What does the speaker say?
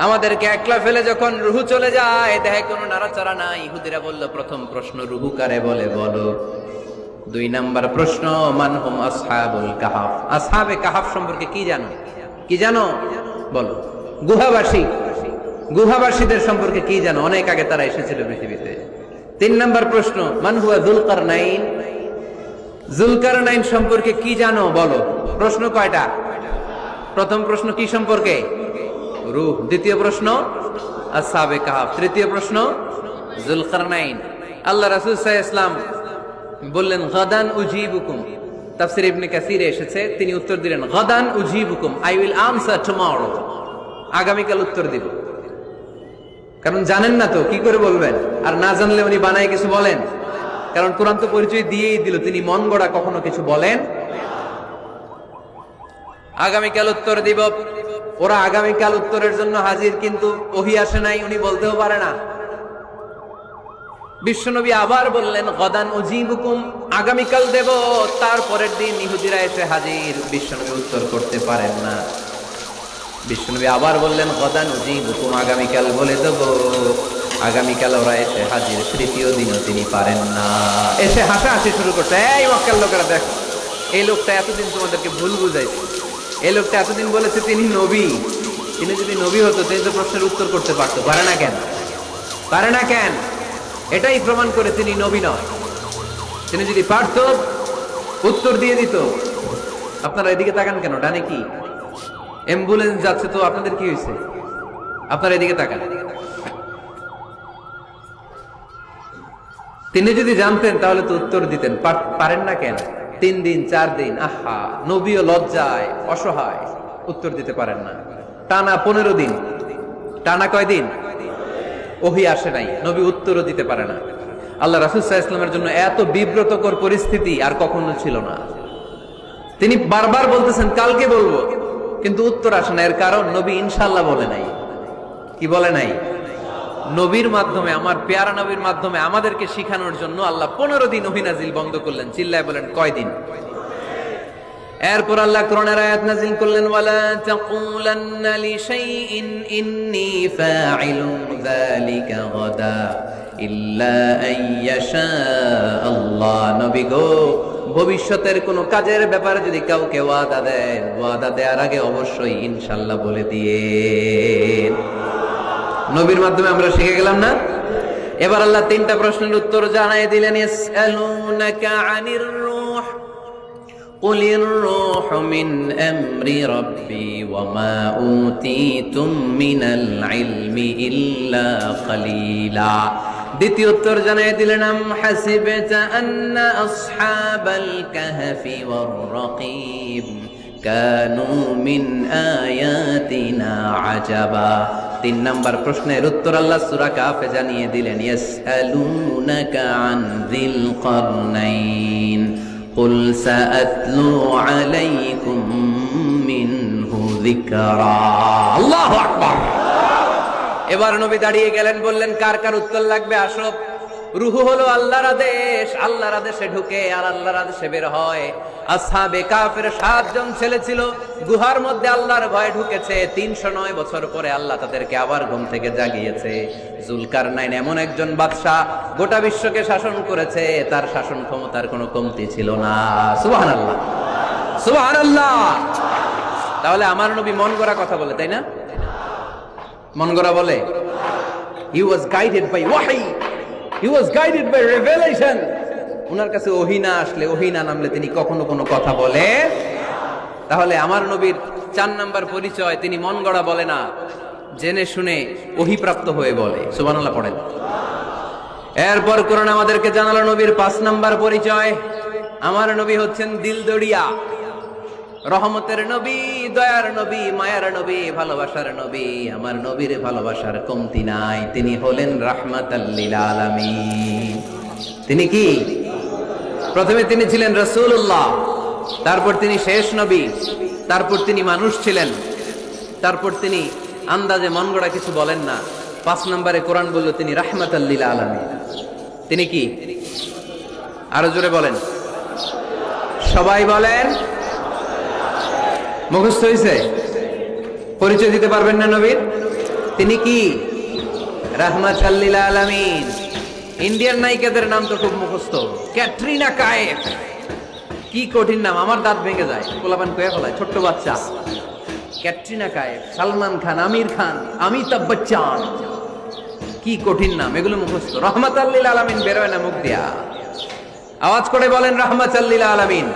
আমাদেরকে একলা ফেলে যখন রুহু চলে যায়, দেখে কোনো নাড়াচাড়া নাই। ইহুদিরা বলল, প্রথম প্রশ্ন রুহু কারে বলে বলো। 2 নাম্বার প্রশ্ন, মানহুম আসহাবুল কাহাফ, আসহাবে কাহাফ সম্পর্কে কি জানো? কি জানো বলো। গুহাবাসী, গুহাবাসীদের সম্পর্কে কি জানো? অনেক আগে তারা এসেছিল পৃথিবীতে। 3 নাম্বার প্রশ্ন, মান হুয়া যুলকারনাইন, যুলকারনাইন সম্পর্কে কি জানো বলো। প্রশ্ন কয়টা? প্রথম প্রশ্ন কি সম্পর্কে? রূহ। দ্বিতীয় প্রশ্ন আসহাবে কাহাফ। তৃতীয় প্রশ্ন যুলকারনাইন। আল্লাহ রাসূল সাল্লাল্লাহু আলাইহি ওয়াসাল্লাম বললেন, গাদান উজিবুকুম। তাফসীর ইবনে কাসিরে এসেছে, তিনি উত্তর দিলেন, গাদান উজিবুকুম, আই উইল আনসার টুমরো। আগামীকাল উত্তর দিব। কারণ জানেন না তো কি করে বলবেন, আর না জানলে উনি বানায় কিছু বলেন? কারণ কোরআন তো পরিচয় দিয়েই দিল, তিনি মন গড়া কখনো কিছু বলেন। আগামীকাল উত্তর দিব। ওরা আগামীকাল উত্তরের জন্য হাজির, কিন্তু ওহী আসে নাই, উনি বলতেও পারে না। বিশ্বনবী আবার বললেন, গাদান উজিবুকুম, আগামীকাল দেব। তারপরের দিন ইহুদিরা এসে হাজির, বিশ্বনবী উত্তর করতে পারেন না। বিশ্বনবী আবার বললেন, গাদান উজিবুকুম, আগামীকাল বলে দেব। আগামীকাল ওরা এসে হাজির, তৃতীয় দিনও তিনি পারেন না। এসে হাসাহাসি শুরু করছে, এই মক্কার লোকেরা দেখো, এই লোকটা এতদিন তোমাদেরকে ভুল বুঝাইছে। এই লোকটা এতদিন বলেছে তিনি নবী। তিনি যদি নবী হতো, তিনি তো প্রশ্নের উত্তর করতে পারতো। পারে না কেন? পারে না কেন? এটাই প্রমাণ করে তিনি নবী নয়। তিনি যদি পারতো, উত্তর দিয়ে দিত। আপনারা এদিকে তাকান কেন? ডানে কি অ্যাম্বুলেন্স যাচ্ছে, তো আপনাদের কি হয়েছে? আপনারা এদিকে তাকান। তিনি যদি জানতেন তাহলে তো উত্তর দিতেন। পারেন না কেন? 3 দিন 4 দিন, আহা, নবীও লজ্জায় অসহায়, উত্তর দিতে পারেন না। টানা 15 দিন, টানা কয়দিন ওহী আসে নাই, নবী উত্তরও দিতে পারে না। আল্লাহ রাসূল সাল্লাল্লাহু আলাইহি ওয়াসাল্লামের জন্য এত বিব্রতকর পরিস্থিতি আর কখনো ছিল না। তিনি বারবার বলতেছেন কালকে বলবো, কিন্তু উত্তর আসে না। এর কারণ নবী ইনশাআল্লাহ বলে নাই। কি বলে নাই? নবীর মাধ্যমে, আমার পেয়ারা নবীর মাধ্যমে আমাদেরকে শিখানোর জন্য আল্লাহ 15 দিন ওহী নাজিল বন্ধ করলেন। চিল্লায় বলেন, কয়দিন? এরপর আল্লাহ কোরআনের আয়াত নাজিল করলেন, ওয়ালা তাকুলান্না লিশাইইন ইন্নী ফাইলুন যালিকা গাদা ইল্লা আইয়াশা আল্লাহ। নবী গো, ভবিষ্যতের কোন কাজের ব্যাপারে যদি কাউকে ওয়াদা দেন, ওয়াদা দেওয়ার আগে অবশ্যই ইনশাআল্লাহ বলে দিয়ে। নবীর মাধ্যমে আমরা শিখে গেলাম না? এবার আল্লাহ 3টা প্রশ্নের উত্তর জানাই দিলেন। ইয়াসআলুনাকা আনির রূহ কুলির রূহু মিন আমরি রাব্বি ওয়া মা উতীতুম মিনাল ইলমি ইল্লা কালিলা। দ্বিতীয় উত্তর জানাই দিলেন, আম হাসিবতা আন্না আসহাবাল কাহফি ওয়ার রাকিব কানু মিন আয়াতিনা আজাবা। 3 নাম্বার প্রশ্নের উত্তর আল্লাহ সূরা কাহফে জানিয়ে দিলেন, ইয়াসআলুনাকা আন যিল কারনাইন কুল সাআতলু আলাইকুম মিনহু যিকরা। আল্লাহু আকবার। এবার নবী দাঁড়িয়ে গেলেন, বললেন, কার কার উত্তর লাগবে আসো। রূহু হলো আল্লাহর আদেশ, আল্লাহর আদেশে ঢুকে আর আল্লাহর আদেশে বের হয়। আসহাবে কাফের 7 জন ছেলে ছিল, গুহার মধ্যে আল্লাহর ভয়ে ঢুকেছে। 309 বছর পরে আল্লাহ তাদেরকে আবার ঘুম থেকে জাগিয়েছে। যুলকারনাইন এমন একজন বাদশা, গোটা বিশ্বকে শাসন করেছে, তার শাসন ক্ষমতার কোনো কমতি ছিল না। সুবহানাল্লাহ, সুবহানাল্লাহ। তাহলে আমার নবী মন গড়া কথা বলে, তাই না? মন গড়া বলে? He was guided by wahy, he was guided by revelation. উনার কাছে ওহী না আসলে, ওহী না নামলে তিনি কখনো কোনো কথা বলে। তাহলে আমার নবীর 4 নাম্বার পরিচয়, তিনি মন গড়া বলে না, জেনে শুনে ওহী প্রাপ্ত হয়ে বলে। সুবহানাল্লাহ পড়েন। এরপর কোরআন আমাদেরকে জানালো নবীর 5 নাম্বার পরিচয়, আমার নবী হচ্ছেন দিলদরিয়া, রহমতের নবী, দয়ার নবী, মায়ার নবী, ভালোবাসার নবী। আমার নবীর ভালোবাসার কমতি নাই। তিনি হলেন রাহমাতাল লিল আলামিন। তিনি কি? প্রথমে তিনি ছিলেন রাসূলুল্লাহ, তারপর তিনি শেষ নবী, তারপর তিনি মানুষ ছিলেন, তারপর তিনি আন্দাজে মন গড়া কিছু বলেন না। 5 নম্বরে কোরআন বলল তিনি রাহমাতাল লিল আলামিন। তিনি কি? আরো জোরে বলেন, সবাই বলেন। মুখস্থ হয়েছে? পরিচয় দিতে পারবেন না নবীর? তিনি কি? রাহমাতাল লিল আলামিন। ইন্ডিয়ান নায়িকাদের নাম তো খুব মুখস্থ। ক্যাটরিনা কাইফ, কি কঠিন নাম, আমার দাঁত ভেঙে যায়, পোলাপান কয়ে ফেলায়, ছোট্ট বাচ্চা। ক্যাটরিনা কাইফ, সালমান খান, আমির খান, অমিতাভ বচ্চন, কি কঠিন নাম, এগুলো মুখস্থ। রাহমাতাল লিল আলামিন বেরোয় না মুখ দিয়া। আওয়াজ করে বলেন রাহমাতাল লিল আলামিন।